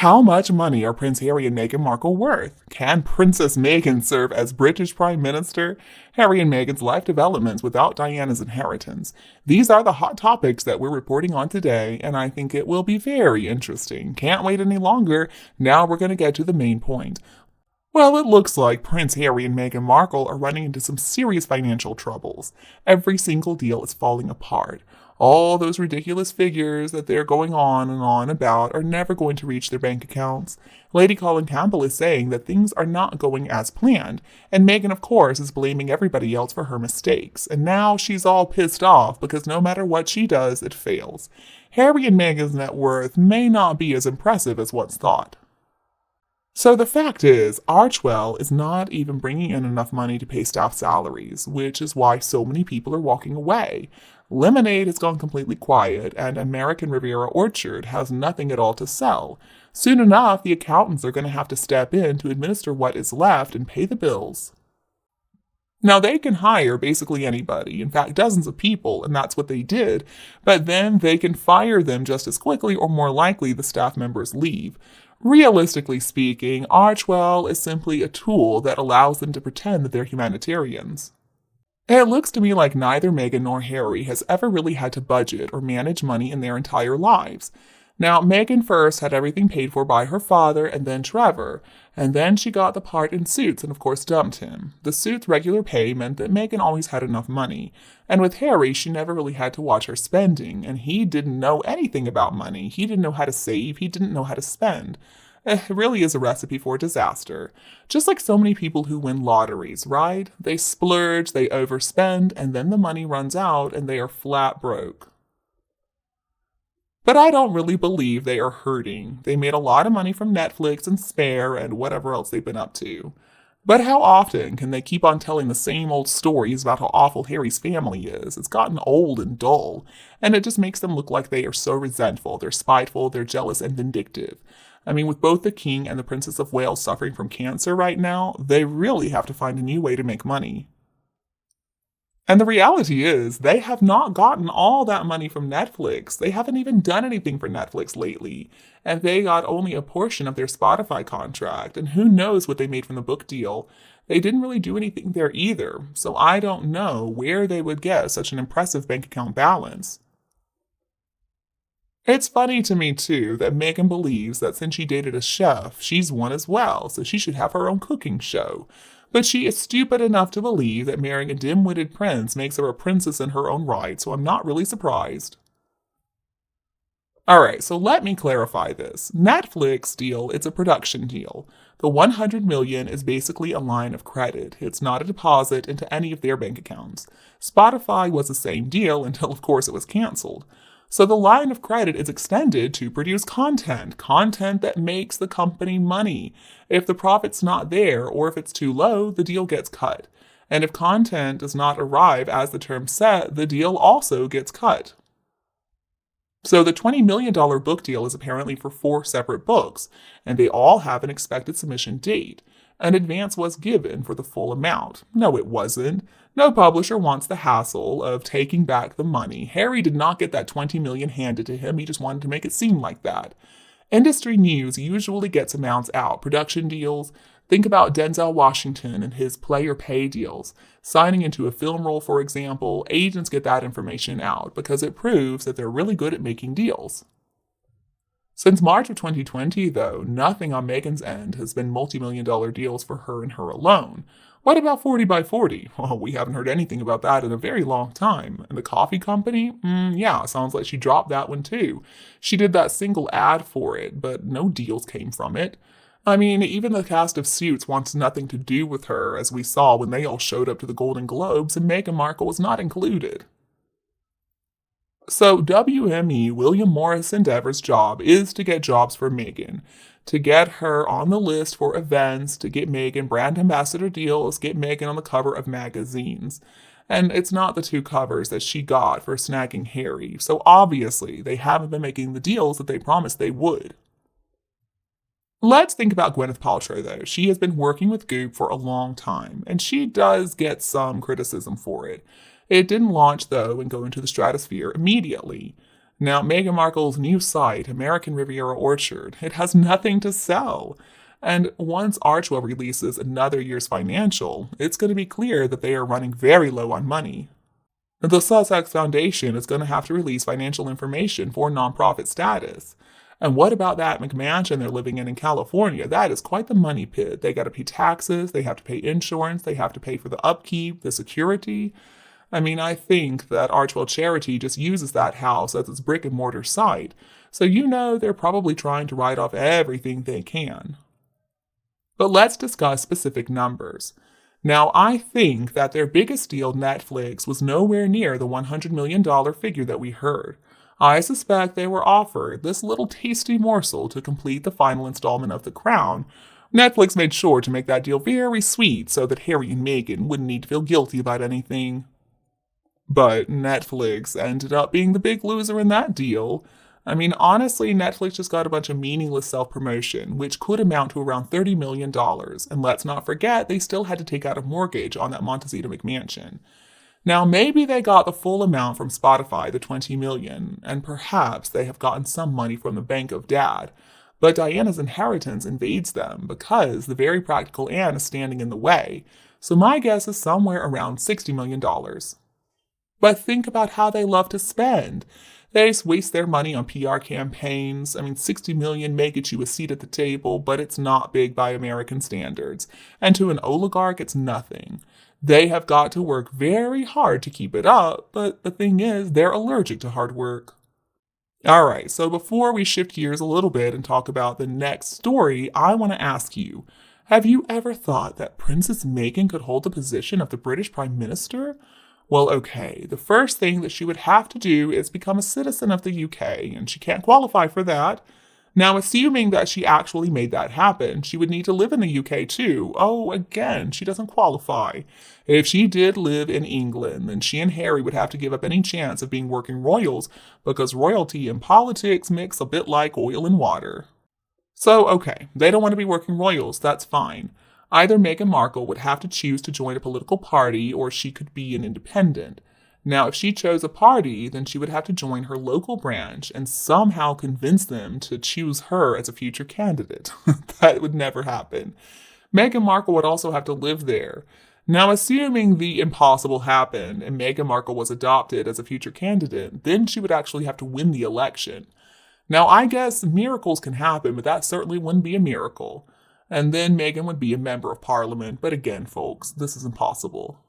How much money are Prince Harry and Meghan Markle worth? Can Princess Meghan serve as British Prime Minister? Harry and Meghan's life developments without Diana's inheritance. These are the hot topics that we're reporting on today, and I think it will be very interesting. Can't wait any longer. Now we're going to get to the main point. Well, it looks like Prince Harry and Meghan Markle are running into some serious financial troubles. Every single deal is falling apart. All those ridiculous figures that they're going on and on about are never going to reach their bank accounts. Lady Colin Campbell is saying that things are not going as planned, and Meghan, of course, is blaming everybody else for her mistakes. And now she's all pissed off because no matter what she does, it fails. Harry and Meghan's net worth may not be as impressive as once thought. So the fact is, Archewell is not even bringing in enough money to pay staff salaries, which is why so many people are walking away. Lemonade has gone completely quiet, and American Riviera Orchard has nothing at all to sell. Soon enough, the accountants are going to have to step in to administer what is left and pay the bills. Now, they can hire basically anybody, in fact, dozens of people, and that's what they did, but then they can fire them just as quickly, or more likely, the staff members leave. Realistically speaking, Archewell is simply a tool that allows them to pretend that they're humanitarians. It looks to me like neither Meghan nor Harry has ever really had to budget or manage money in their entire lives. Now, Meghan first had everything paid for by her father and then Trevor, and then she got the part in Suits and of course dumped him. The Suits' regular pay meant that Meghan always had enough money, and with Harry she never really had to watch her spending, and he didn't know anything about money. He didn't know how to save, he didn't know how to spend. It really is a recipe for disaster. Just like so many people who win lotteries, right? They splurge, they overspend, and then the money runs out and they are flat broke. But I don't really believe they are hurting. They made a lot of money from Netflix and Spare and whatever else they've been up to. But how often can they keep on telling the same old stories about how awful Harry's family is? It's gotten old and dull, and it just makes them look like they are so resentful, they're spiteful, they're jealous and vindictive. I mean, with both the King and the Princess of Wales suffering from cancer right now, they really have to find a new way to make money. And the reality is, they have not gotten all that money from Netflix. They haven't even done anything for Netflix lately. And they got only a portion of their Spotify contract. And who knows what they made from the book deal. They didn't really do anything there either. So I don't know where they would get such an impressive bank account balance. It's funny to me, too, that Meghan believes that since she dated a chef, she's one as well, so she should have her own cooking show. But she is stupid enough to believe that marrying a dim-witted prince makes her a princess in her own right, so I'm not really surprised. Alright, so let me clarify this. Netflix deal, it's a production deal. The $100 million is basically a line of credit. It's not a deposit into any of their bank accounts. Spotify was the same deal until, of course, it was canceled. So the line of credit is extended to produce content that makes the company money. If the profit's not there, or if it's too low, the deal gets cut. And if content does not arrive as the term set, the deal also gets cut. So the $20 million book deal is apparently for 4 separate books, and they all have an expected submission date. An advance was given for the full amount. No, it wasn't. No publisher wants the hassle of taking back the money. Harry did not get that $20 million handed to him. He just wanted to make it seem like that. Industry news usually gets amounts out. Production deals. Think about Denzel Washington and his play or pay deals. Signing into a film role, for example, agents get that information out because it proves that they're really good at making deals. Since March of 2020, though, nothing on Meghan's end has been multi-million-dollar deals for her and her alone. What about 40 by 40? Well, we haven't heard anything about that in a very long time. And the coffee company? Yeah, sounds like she dropped that one too. She did that single ad for it, but no deals came from it. I mean, even the cast of Suits wants nothing to do with her, as we saw when they all showed up to the Golden Globes and Meghan Markle was not included. So WME William Morris Endeavor's job is to get jobs for Meghan, to get her on the list for events, to get Meghan brand ambassador deals, get Meghan on the cover of magazines. And it's not the 2 covers that she got for snagging Harry, so obviously they haven't been making the deals that they promised they would. Let's think about Gwyneth Paltrow, though. She has been working with Goop for a long time, and she does get some criticism for it. It didn't launch, though, and go into the stratosphere immediately. Now, Meghan Markle's new site, American Riviera Orchard, it has nothing to sell. And once Archewell releases another year's financial, it's going to be clear that they are running very low on money. The Sussex Foundation is going to have to release financial information for nonprofit status. And what about that McMansion they're living in California? That is quite the money pit. They got to pay taxes, they have to pay insurance, they have to pay for the upkeep, the security. I mean, I think that Archewell Charity just uses that house as its brick and mortar site. So they're probably trying to write off everything they can. But let's discuss specific numbers. Now, I think that their biggest deal, Netflix, was nowhere near the $100 million figure that we heard. I suspect they were offered this little tasty morsel to complete the final installment of The Crown. Netflix made sure to make that deal very sweet so that Harry and Meghan wouldn't need to feel guilty about anything. But Netflix ended up being the big loser in that deal. I mean, honestly, Netflix just got a bunch of meaningless self-promotion, which could amount to around $30 million. And let's not forget, they still had to take out a mortgage on that Montecito McMansion. Now, maybe they got the full amount from Spotify, the $20 million, and perhaps they have gotten some money from the Bank of Dad. But Diana's inheritance invades them because the very practical Anne is standing in the way. So my guess is somewhere around $60 million. But think about how they love to spend. They just waste their money on PR campaigns. I mean, $60 million may get you a seat at the table, but it's not big by American standards. And to an oligarch, it's nothing. They have got to work very hard to keep it up, but the thing is, they're allergic to hard work. Alright, so before we shift gears a little bit and talk about the next story, I want to ask you, have you ever thought that Princess Meghan could hold the position of the British Prime Minister? Well, okay, the first thing that she would have to do is become a citizen of the UK, and she can't qualify for that. Now, assuming that she actually made that happen, she would need to live in the UK too. Oh, again, she doesn't qualify. If she did live in England, then she and Harry would have to give up any chance of being working royals, because royalty and politics mix a bit like oil and water. So, okay, they don't want to be working royals, that's fine. Either Meghan Markle would have to choose to join a political party, or she could be an independent. Now, if she chose a party, then she would have to join her local branch and somehow convince them to choose her as a future candidate. That would never happen. Meghan Markle would also have to live there. Now, assuming the impossible happened and Meghan Markle was adopted as a future candidate, then she would actually have to win the election. Now, I guess miracles can happen, but that certainly wouldn't be a miracle. And then Meghan would be a member of Parliament, but again, folks, this is impossible.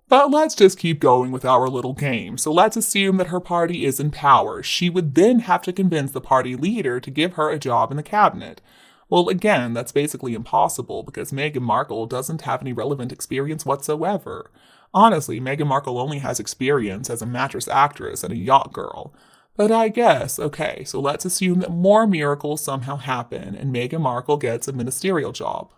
But let's just keep going with our little game. So let's assume that her party is in power. She would then have to convince the party leader to give her a job in the cabinet. Well, again, that's basically impossible because Meghan Markle doesn't have any relevant experience whatsoever. Honestly, Meghan Markle only has experience as a mattress actress and a yacht girl. But I guess, okay, so let's assume that more miracles somehow happen and Meghan Markle gets a ministerial job.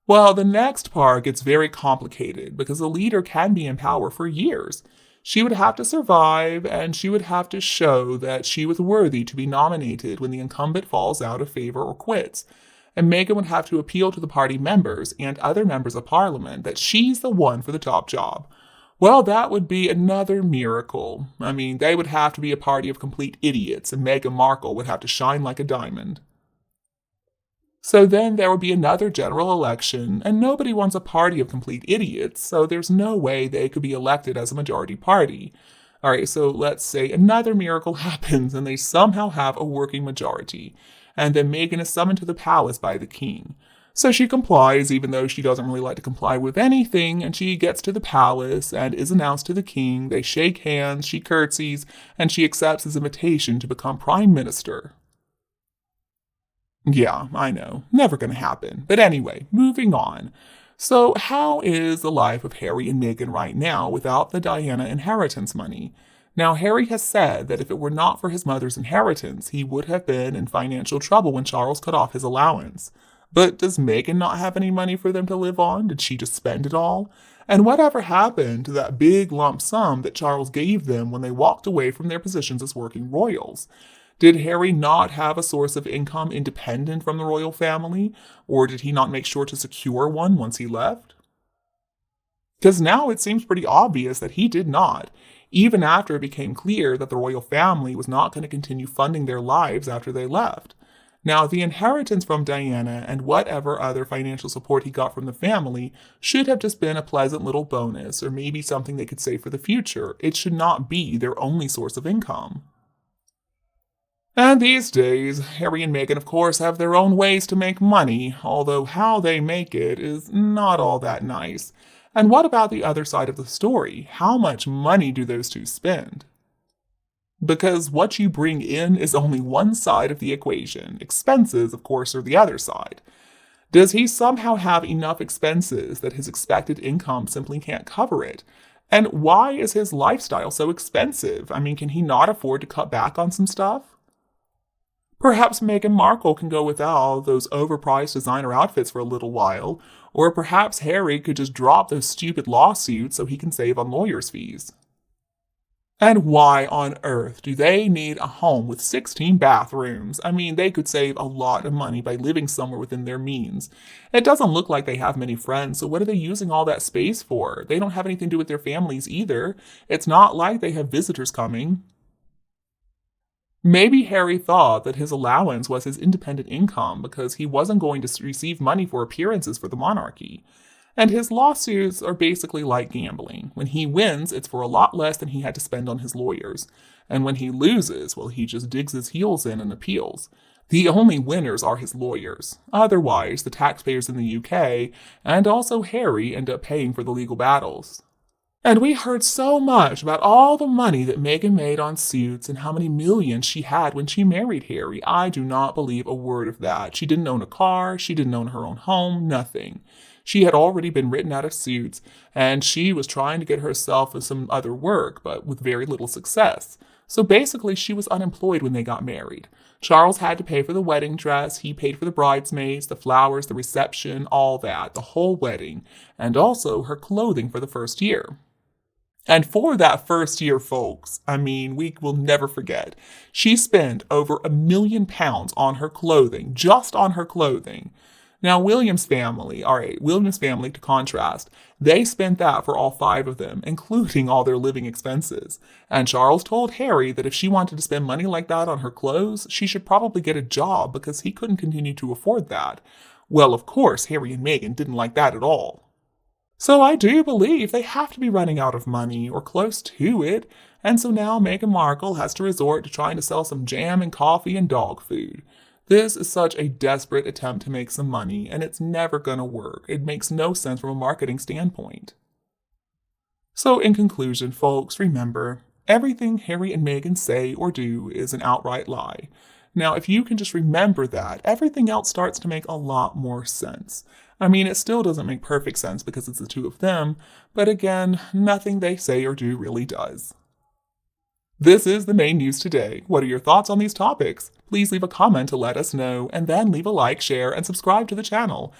Well, the next part gets very complicated because a leader can be in power for years. She would have to survive, and she would have to show that she was worthy to be nominated when the incumbent falls out of favor or quits. And Meghan would have to appeal to the party members and other members of Parliament that she's the one for the top job. Well, that would be another miracle. I mean, they would have to be a party of complete idiots, and Meghan Markle would have to shine like a diamond. So then there would be another general election, and nobody wants a party of complete idiots, so there's no way they could be elected as a majority party. Alright, so let's say another miracle happens and they somehow have a working majority, and then Meghan is summoned to the palace by the king. So she complies, even though she doesn't really like to comply with anything, and she gets to the palace and is announced to the king. They shake hands, she curtsies, and she accepts his invitation to become Prime Minister. Yeah, I know. Never gonna happen. But anyway, moving on. So how is the life of Harry and Meghan right now without the Diana inheritance money? Now, Harry has said that if it were not for his mother's inheritance, he would have been in financial trouble when Charles cut off his allowance. But does Meghan not have any money for them to live on? Did she just spend it all? And whatever happened to that big lump sum that Charles gave them when they walked away from their positions as working royals? Did Harry not have a source of income independent from the royal family, or did he not make sure to secure one once he left? Because now it seems pretty obvious that he did not, even after it became clear that the royal family was not going to continue funding their lives after they left. Now, the inheritance from Diana and whatever other financial support he got from the family should have just been a pleasant little bonus, or maybe something they could save for the future. It should not be their only source of income. And these days, Harry and Meghan, of course, have their own ways to make money, although how they make it is not all that nice. And what about the other side of the story? How much money do those two spend? Because what you bring in is only one side of the equation. Expenses, of course, are the other side. Does he somehow have enough expenses that his expected income simply can't cover it? And why is his lifestyle so expensive? I mean, can he not afford to cut back on some stuff? Perhaps Meghan Markle can go without those overpriced designer outfits for a little while, or perhaps Harry could just drop those stupid lawsuits so he can save on lawyers' fees. And why on earth do they need a home with 16 bathrooms? I mean, they could save a lot of money by living somewhere within their means. It doesn't look like they have many friends, so what are they using all that space for? They don't have anything to do with their families either. It's not like they have visitors coming. Maybe Harry thought that his allowance was his independent income because he wasn't going to receive money for appearances for the monarchy. And his lawsuits are basically like gambling. When he wins, it's for a lot less than he had to spend on his lawyers. And when he loses, well, he just digs his heels in and appeals. The only winners are his lawyers. Otherwise, the taxpayers in the UK and also Harry end up paying for the legal battles. And we heard so much about all the money that Meghan made on suits and how many millions she had when she married Harry. I do not believe a word of that. She didn't own a car, she didn't own her own home, nothing. She had already been written out of suits, and she was trying to get herself some other work, but with very little success. So basically, she was unemployed when they got married. Charles had to pay for the wedding dress, he paid for the bridesmaids, the flowers, the reception, all that, the whole wedding, and also her clothing for the first year. And for that first year, folks, I mean, we will never forget, she spent over £1 million on her clothing, just on her clothing. Now, William's family, to contrast, they spent that for all 5 of them, including all their living expenses. And Charles told Harry that if she wanted to spend money like that on her clothes, she should probably get a job because he couldn't continue to afford that. Well, of course, Harry and Meghan didn't like that at all. So I do believe they have to be running out of money, or close to it, and so now Meghan Markle has to resort to trying to sell some jam and coffee and dog food. This is such a desperate attempt to make some money, and it's never gonna work. It makes no sense from a marketing standpoint. So in conclusion, folks, remember, everything Harry and Meghan say or do is an outright lie. Now, if you can just remember that, everything else starts to make a lot more sense. I mean, it still doesn't make perfect sense because it's the two of them, but again, nothing they say or do really does. This is the main news today. What are your thoughts on these topics? Please leave a comment to let us know, and then leave a like, share, and subscribe to the channel.